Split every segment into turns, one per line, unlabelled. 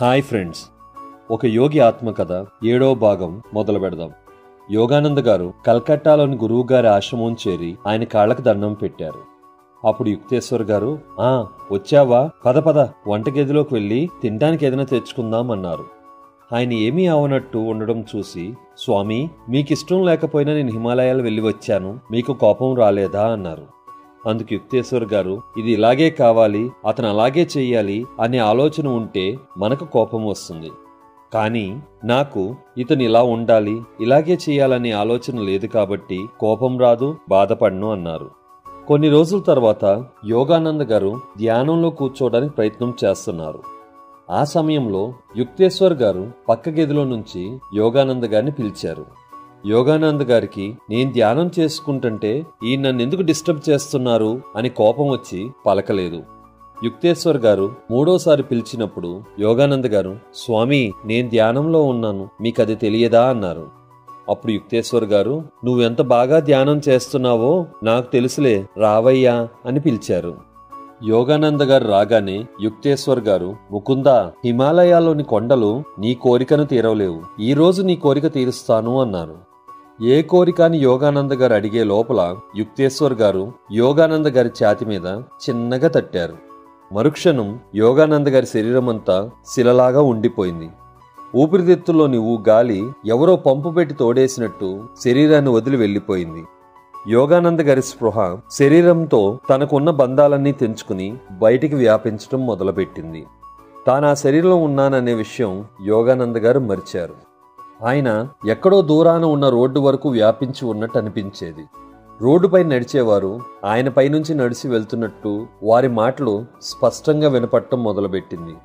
Hi friends, ఒక యోగి ఆత్మకథ 7వ భాగం మొదలు పెడదాం. యోగానంద గారు కల్కట్టాలోని గురువు గారి ఆశ్రమం చేరి ఆయన కాళ్లకు దండం పెట్టారు. అప్పుడు యుక్తేశ్వర్ గారు, వచ్చావా, పద పద, వంటగదిలోకి వెళ్ళి తినడానికి ఏదైనా తెచ్చుకుందాం అన్నారు. ఆయన ఏమీ అవనట్టు ఉండడం చూసి, స్వామి, మీకిష్టం లేకపోయినా నేను హిమాలయాలు వెళ్ళి వచ్చాను, మీకు కోపం రాలేదా అన్నారు. అందుకు యుక్తేశ్వర్ గారు, ఇది ఇలాగే కావాలి, అతను అలాగే చెయ్యాలి అనే ఆలోచన ఉంటే మనకు కోపం వస్తుంది. కానీ నాకు ఇతను ఇలా ఉండాలి, ఇలాగే చెయ్యాలనే ఆలోచన లేదు కాబట్టి కోపం రాదు, బాధపడను అన్నారు. కొన్ని రోజుల తర్వాత యోగానంద గారు ధ్యానంలో కూర్చోవడానికి ప్రయత్నం చేస్తున్నారు. ఆ సమయంలో యుక్తేశ్వర్ గారు పక్క గదిలో నుంచి యోగానంద గారిని పిలిచారు. యోగానంద గారికి, నేను ధ్యానం చేసుకుంటుంటే ఈ నన్ను ఎందుకు డిస్టర్బ్ చేస్తున్నారు అని కోపం వచ్చి పలకలేదు. యుక్తేశ్వర్ గారు మూడోసారి పిలిచినప్పుడు యోగానంద గారు, స్వామి, నేను ధ్యానంలో ఉన్నాను, మీకది తెలియదా అన్నారు. అప్పుడు యుక్తేశ్వర్ గారు, నువ్వెంత బాగా ధ్యానం చేస్తున్నావో నాకు తెలుసులే, రావయ్యా అని పిలిచారు. యోగానంద గారు రాగానే యుక్తేశ్వర్ గారు, ముకుందా, హిమాలయాల్లోని కొండలు నీ కోరికను తీరవలేవు, ఈ రోజు నీ కోరిక తీరుస్తాను అన్నారు. ఏ కోరిక అని యోగానంద గారు అడిగే లోపల యుక్తేశ్వర్ గారు యోగానంద గారి ఛాతి మీద చిన్నగా తట్టారు. మరుక్షణం యోగానంద గారి శరీరమంతా శిలలాగా ఉండిపోయింది. ఊపిరితిత్తుల్లోని గాలి ఎవరో పంపు పెట్టి తోడేసినట్టు శరీరాన్ని వదిలి వెళ్లిపోయింది. యోగానంద గారి స్పృహ శరీరంతో తనకున్న బంధాలన్నీ తెంచుకుని బయటికి వ్యాపించడం మొదలుపెట్టింది. తాను ఆ శరీరంలో ఉన్నాననే విషయం యోగానంద గారు మరిచారు. ఆయన ఎక్కడో దూరాన ఉన్న రోడ్డు వరకు వ్యాపించి ఉన్నట్టు అనిపించేది. రోడ్డుపై నడిచేవారు ఆయన పైనుంచి నడిచి వెళ్తున్నట్టు వారి మాటలు స్పష్టంగా వినపడటం మొదలుపెట్టింది.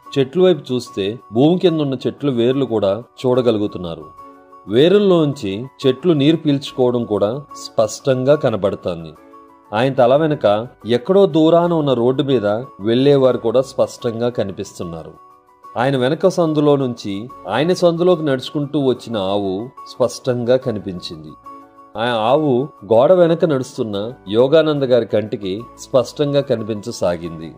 చెట్లు వైపు చూస్తే భూమి కింద ఉన్న చెట్లు వేర్లు కూడా చూడగలుగుతున్నారు. వేరుల్లోంచి చెట్లు నీరు పీల్చుకోవడం కూడా స్పష్టంగా కనబడుతోంది. ఆయన తల వెనక ఎక్కడో దూరాన ఉన్న రోడ్డు మీద వెళ్లేవారు కూడా స్పష్టంగా కనిపిస్తున్నారు. ఆయన వెనక సందులో నుంచి ఆయన సందులోకి నడుచుకుంటూ వచ్చిన ఆవు స్పష్టంగా కనిపించింది. ఆ ఆవు గోడ వెనక నడుస్తున్న యోగానంద గారి కంటికి స్పష్టంగా కనిపించసాగింది.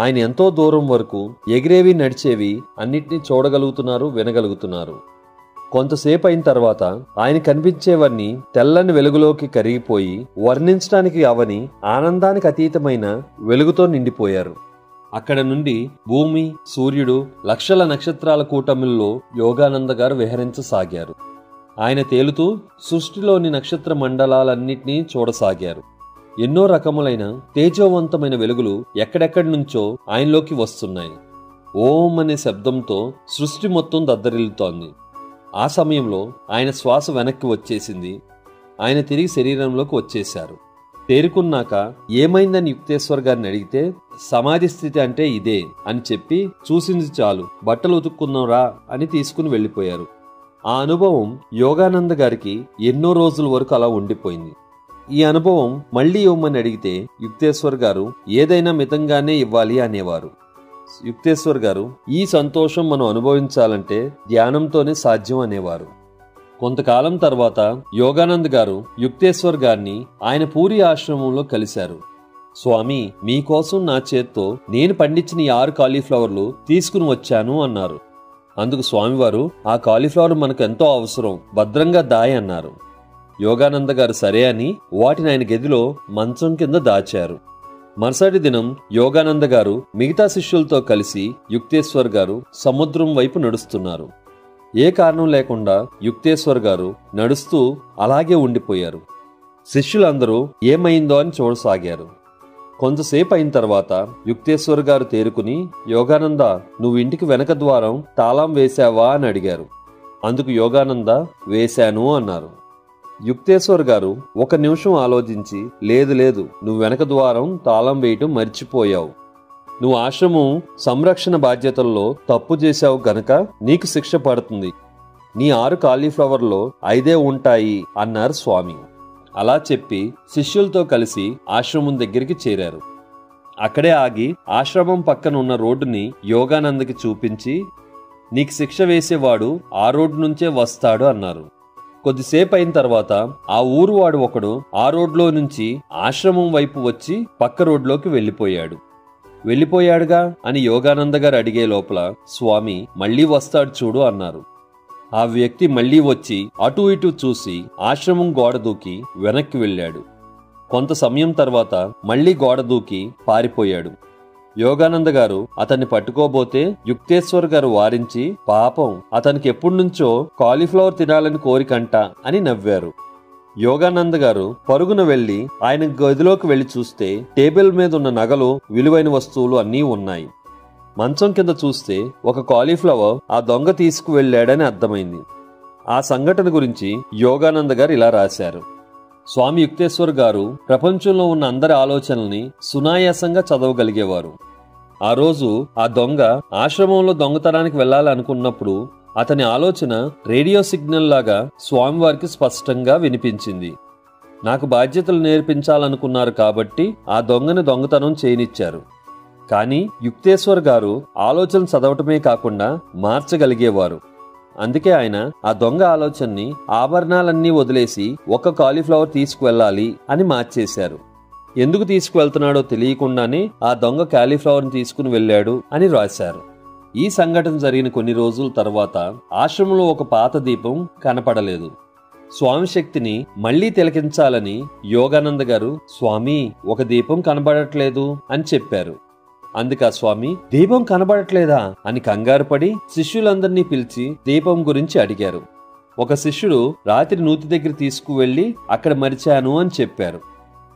ఆయన ఎంతో దూరం వరకు ఎగిరేవి నడిచేవి అన్నిటినీ చూడగలుగుతున్నారు, వినగలుగుతున్నారు. కొంతసేపు అయిన తర్వాత ఆయన కనిపించేవన్నీ తెల్లని వెలుగులోకి కరిగిపోయి వర్ణించడానికి అవని ఆనందానికి అతీతమైన వెలుగుతో నిండిపోయారు. అక్కడ నుండి భూమి, సూర్యుడు, లక్షల నక్షత్రాల కూటమిల్లో యోగానంద గారు విహరించసాగారు. ఆయన తేలుతూ సృష్టిలోని నక్షత్ర మండలాలన్నింటినీ చూడసాగారు. ఎన్నో రకములైన తేజోవంతమైన వెలుగులు ఎక్కడెక్కడి నుంచో ఆయనలోకి వస్తున్నాయి. ఓం అనే శబ్దంతో సృష్టి మొత్తం దద్దరిల్లుతోంది. ఆ సమయంలో ఆయన శ్వాస వెనక్కి వచ్చేసింది. ఆయన తిరిగి శరీరంలోకి వచ్చేశారు. తేరుకున్నాక ఏమైందని యుక్తేశ్వర్ గారిని అడిగితే, సమాధి స్థితి అంటే ఇదే అని చెప్పి, చూసింది చాలు, బట్టలు ఉతుక్కుందాం రా అని తీసుకుని వెళ్లిపోయారు. ఆ అనుభవం యోగానంద గారికి ఎన్నో రోజుల వరకు అలా ఉండిపోయింది. ఈ అనుభవం మళ్లీ ఇవ్వమని అడిగితే యుక్తేశ్వర్ గారు ఏదైనా మితంగానే ఇవ్వాలి అనేవారు. యుక్తేశ్వర్ గారు, ఈ సంతోషం మనం అనుభవించాలంటే ధ్యానంతోనే సాధ్యం అనేవారు. కొంతకాలం తర్వాత యోగానంద్ గారు యుక్తేశ్వర్ గారిని ఆయన పూరి ఆశ్రమంలో కలిశారు. స్వామి, మీకోసం నా చేత్తో నేను పండించిన 6 కాలీఫ్లవర్లు తీసుకుని వచ్చాను అన్నారు. అందుకు స్వామివారు, ఆ కాలీఫ్లవర్ మనకు ఎంతో అవసరం, భద్రంగా దాయి అన్నారు. యోగానంద గారు సరే అని వాటిని ఆయన గదిలో మంచం కింద దాచారు. మరుసటి దినం యోగానంద గారు మిగతా శిష్యులతో కలిసి యుక్తేశ్వర్ గారు సముద్రం వైపు నడుస్తున్నారు. ఏ కారణం లేకుండా యుక్తేశ్వర్ గారు నడుస్తూ అలాగే ఉండిపోయారు. శిష్యులందరూ ఏమైందో అని చూడసాగారు. కొంతసేపు అయిన తర్వాత యుక్తేశ్వర్ గారు తేరుకుని, యోగానంద, నువ్వు ఇంటికి వెనక ద్వారం తాళం వేశావా అని అడిగారు. అందుకు యోగానంద, వేశాను అన్నారు. యుక్తేశ్వర్ గారు 1 నిమిషం ఆలోచించి, లేదు, నువ్వు వెనక ద్వారం తాళం వేయటం మర్చిపోయావు, నువ్వు ఆశ్రమం సంరక్షణ బాధ్యతల్లో తప్పు చేశావు గనక నీకు శిక్ష పడుతుంది, నీ 6 కాలీఫ్లవర్లో 5 ఉంటాయి అన్నారు స్వామి. అలా చెప్పి శిష్యులతో కలిసి ఆశ్రమం దగ్గరికి చేరారు. అక్కడే ఆగి ఆశ్రమం పక్కన ఉన్న రోడ్డుని యోగానందకి చూపించి, నీకు శిక్ష వేసేవాడు ఆ రోడ్డు నుంచే వస్తాడు అన్నారు. కొద్దిసేపు అయిన తర్వాత ఆ ఊరువాడు ఒకడు ఆ రోడ్లో నుంచి ఆశ్రమం వైపు వచ్చి పక్క రోడ్లోకి వెళ్లిపోయాడు. వెళ్ళిపోయాడుగా అని యోగానంద గారు అడిగే లోపల స్వామి మళ్ళీ వస్తాడు చూడు అన్నారు. ఆ వ్యక్తి మళ్లీ వచ్చి అటూ ఇటూ చూసి ఆశ్రమం గోడ దూకి వెనక్కి వెళ్ళాడు. కొంత సమయం తర్వాత మళ్లీ గోడ దూకి పారిపోయాడు. యోగానంద గారు అతన్ని పట్టుకోబోతే యుక్తేశ్వర్ గారు వారించి, పాపం అతనికి ఎప్పుడునుంచో కాలీఫ్లవర్ తినాలని కోరికంట అని నవ్వారు. యోగానంద గారు పరుగున వెళ్లి ఆయన గదిలోకి వెళ్లి చూస్తే టేబుల్ మీద ఉన్న నగలు, విలువైన వస్తువులు అన్నీ ఉన్నాయి. మంచం కింద చూస్తే ఒక కాలీఫ్లవర్ ఆ దొంగ తీసుకువెళ్లాడని అర్థమైంది. ఆ సంఘటన గురించి యోగానంద గారు ఇలా రాశారు. స్వామి యుక్తేశ్వర్ గారు ప్రపంచంలో ఉన్న అందరి ఆలోచనల్ని సునాయాసంగా చదవగలిగేవారు. ఆ రోజు ఆ దొంగ ఆశ్రమంలో దొంగతనానికి వెళ్లాలనుకున్నప్పుడు అతని ఆలోచన రేడియో సిగ్నల్ లాగా స్వామివారికి స్పష్టంగా వినిపించింది. నాకు బాధ్యతలు నేర్పించాలనుకున్నారు కాబట్టి ఆ దొంగని దొంగతనం చేయనిచ్చారు. కానీ యుక్తేశ్వర్ గారు ఆలోచన చదవటమే కాకుండా మార్చగలిగేవారు. అందుకే ఆయన ఆ దొంగ ఆలోచనని ఆభరణాలన్నీ వదిలేసి ఒక్క కాలీఫ్లవర్ తీసుకువెళ్ళాలి అని మార్చేశారు. ఎందుకు తీసుకువెళ్తున్నాడో తెలియకుండానే ఆ దొంగ కాలీఫ్లవర్ని తీసుకుని వెళ్ళాడు అని రాశారు. ఈ సంఘటన జరిగిన కొన్ని రోజుల తర్వాత ఆశ్రమంలో ఒక పాత దీపం కనపడలేదు. స్వామి శక్తిని మళ్లీ తిలకించాలని యోగానంద గారు, స్వామి ఒక దీపం కనబడట్లేదు అని చెప్పారు. అందుకా స్వామి, దీపం కనబడట్లేదా అని కంగారు పడి శిష్యులందరినీ పిలిచి దీపం గురించి అడిగారు. ఒక శిష్యుడు రాత్రి నూతి దగ్గర తీసుకువెళ్లి అక్కడ మరిచాను అని చెప్పారు.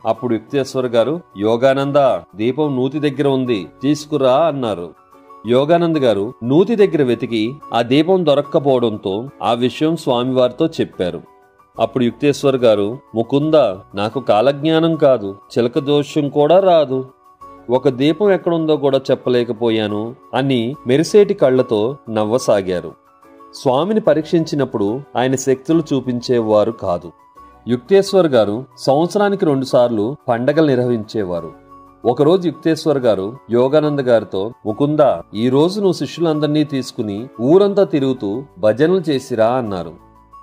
అప్పుడు యుక్తేశ్వర్ గారు, యోగానంద, దీపం నూతి దగ్గర ఉంది, తీసుకురా అన్నారు. యోగానంద్ గారు నూతి దగ్గర వెతికి ఆ దీపం దొరక్కపోవడంతో ఆ విషయం స్వామివారితో చెప్పారు. అప్పుడు యుక్తేశ్వర్ గారు, ముకుంద, నాకు కాలజ్ఞానం కాదు, చిలక దోషం కూడా రాదు, ఒక దీపం ఎక్కడుందో కూడా చెప్పలేకపోయాను అని మెరిసేటి కళ్లతో నవ్వసాగారు. స్వామిని పరీక్షించినప్పుడు ఆయన శక్తులు చూపించేవారు కాదు. యుక్తేశ్వర్ గారు సంవత్సరానికి 2 సార్లు పండగలు నిర్వహించేవారు. ఒకరోజు యుక్తేశ్వర్ గారు యోగానంద గారితో, ముకుంద, ఈ రోజు నువ్వు శిష్యులందరినీ తీసుకుని ఊరంతా తిరుగుతూ భజనలు చేసిరా అన్నారు.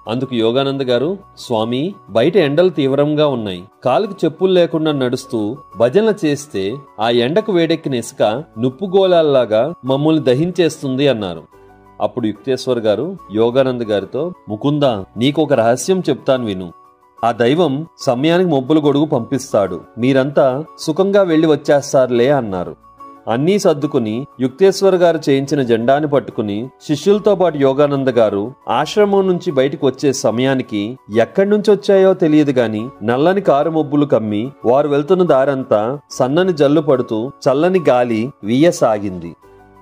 అందుకు యోగానంద గారు, స్వామి, బయట ఎండలు తీవ్రంగా ఉన్నాయి, కాలుకి చెప్పులు లేకుండా నడుస్తూ భజనలు చేస్తే ఆ ఎండకు వేడెక్కిన ఇసుక నుప్పుగోళాల్లాగా మమ్మల్ని దహించేస్తుంది అన్నారు. అప్పుడు యుక్తేశ్వర్ గారు యోగానంద గారితో, ముకుంద, నీకు ఒక రహస్యం చెప్తాను విను. ఆ దైవం సమయానికి మబ్బుల గొడుగు పంపిస్తాడు, మీరంతా సుఖంగా వెళ్లి వచ్చేస్తారులే అన్నారు. అన్నీ సర్దుకుని యుక్తేశ్వర్ గారు చేయించిన జెండాని పట్టుకుని శిష్యులతో పాటు యోగానంద గారు ఆశ్రమం నుంచి బయటకు వచ్చే సమయానికి ఎక్కడి నుంచి వచ్చాయో తెలియదు గాని నల్లని కారు మబ్బులు కమ్మి వారు వెళ్తున్న దారంతా సన్నని జల్లు పడుతూ చల్లని గాలి వీయసాగింది.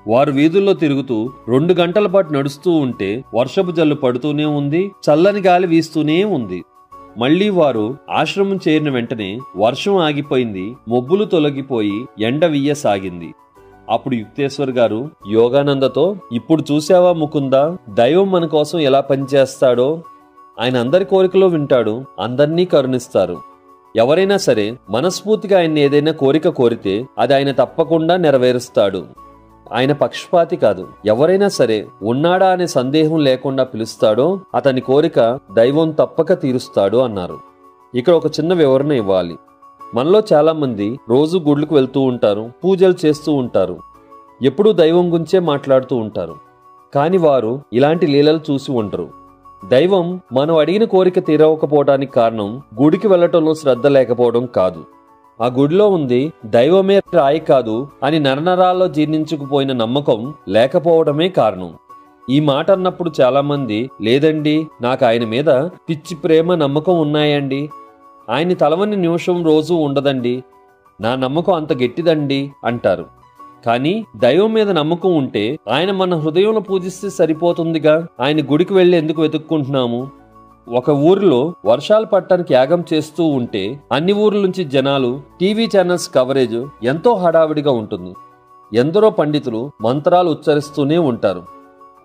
వారు వీధుల్లో తిరుగుతూ 2 గంటల పాటు నడుస్తూ ఉంటే వర్షపు జల్లు పడుతూనే ఉంది, చల్లని గాలి వీస్తూనే ఉంది. మళ్లీ వారు ఆశ్రమం చేరిన వెంటనే వర్షం ఆగిపోయింది, మబ్బులు తొలగిపోయి ఎండ వీయసాగింది. అప్పుడు యుక్తేశ్వర్ గారు యోగానందతో, ఇప్పుడు చూసావా ముకుందా, దైవం మన కోసం ఎలా పనిచేస్తాడో. ఆయన అందరి కోరికలో వింటాడు, అందర్నీ కరుణిస్తారు. ఎవరైనా సరే మనస్ఫూర్తిగా ఆయన ఏదైనా కోరిక కోరితే అది ఆయన తప్పకుండా నెరవేరుస్తాడు. ఆయన పక్షపాతి కాదు. ఎవరైనా సరే ఉన్నాడా అనే సందేహం లేకుండా పిలుస్తాడో అతని కోరిక దైవం తప్పక తీరుస్తాడు అన్నారు. ఇక్కడ ఒక చిన్న వివరణ ఇవ్వాలి. మనలో చాలా మంది రోజు గుడ్లకు వెళ్తూ ఉంటారు, పూజలు చేస్తూ ఉంటారు, ఎప్పుడూ దైవం గురించే మాట్లాడుతూ ఉంటారు. కాని వారు ఇలాంటి లీలలు చూసి ఉండరు. దైవం మనం అడిగిన కోరిక తీరవకపోవడానికి కారణం గుడికి వెళ్లటంలో శ్రద్ధ లేకపోవడం కాదు. ఆ గుడిలో ఉంది దైవమే రాయి కాదు అని నరనరాల్లో జీర్ణించుకుపోయిన నమ్మకం లేకపోవడమే కారణం. ఈ మాట అన్నప్పుడు చాలా మంది, లేదండి, నాకు ఆయన మీద పిచ్చి ప్రేమ నమ్మకం ఉన్నాయండి, ఆయన్ని తలవని నిమిషం రోజు ఉండదండి, నా నమ్మకం అంత గట్టిదండి అంటారు. కానీ దైవం మీద నమ్మకం ఉంటే ఆయన మన హృదయంలో పూజిస్తే సరిపోతుందిగా, ఆయన గుడికి వెళ్లి ఎందుకు వెతుక్కుంటున్నాము? ఒక ఊరిలో వర్షాలు పట్టడానికి యాగం చేస్తూ ఉంటే అన్ని ఊర్ల నుంచి జనాలు, టీవీ ఛానల్స్ కవరేజ్ ఎంతో హడావిడిగా ఉంటుంది. ఎందరో పండితులు మంత్రాలు ఉచ్చరిస్తూనే ఉంటారు.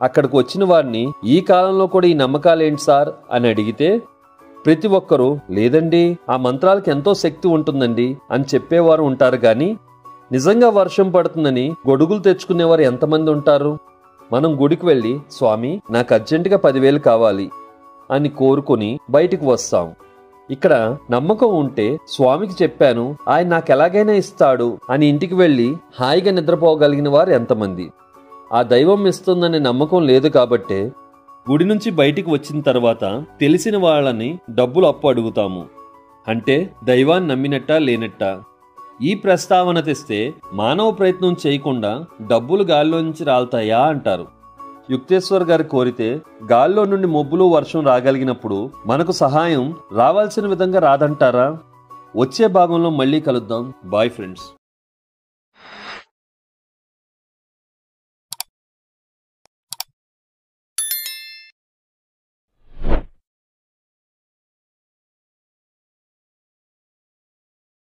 అక్కడికి వచ్చిన వారిని, ఈ కాలంలో కూడా ఈ నమ్మకాలేంటి సార్ అని అడిగితే ప్రతి ఒక్కరూ, లేదండి, ఆ మంత్రాలకు ఎంతో శక్తి ఉంటుందండి అని చెప్పేవారు ఉంటారు. గాని నిజంగా వర్షం పడుతుందని గొడుగులు తెచ్చుకునేవారు ఎంతమంది ఉంటారు? మనం గుడికి వెళ్లి, స్వామి, నాకు అర్జెంటుగా 10,000 కావాలి అని కోరుకొని బయటికి వస్తాం. ఇక్కడ నమ్మకం ఉంటే స్వామికి చెప్పాను, ఆయన నాకెలాగైనా ఇస్తాడు అని ఇంటికి వెళ్లి హాయిగా నిద్రపోగలిగిన వారు ఎంతమంది? ఆ దైవం ఇస్తుందనే నమ్మకం లేదు కాబట్టే గుడి నుంచి బయటికి వచ్చిన తర్వాత తెలిసిన వాళ్ళని డబ్బులు అప్పు అడుగుతాము. అంటే దైవాన్ని నమ్మినట్టా లేనట్టా? ఈ ప్రస్తావన తెస్తే మానవ ప్రయత్నం చేయకుండా డబ్బులు గాల్లోంచి రాలుతాయా అంటారు. యుక్తేశ్వర్ గారు కోరితే గాల్లో నుండి మబ్బులు వర్షం రాగలిగినప్పుడు మనకు సహాయం రావాల్సిన విధంగా రాదంటారా? వచ్చే భాగంలో మళ్ళీ కలుద్దాం. Bye friends.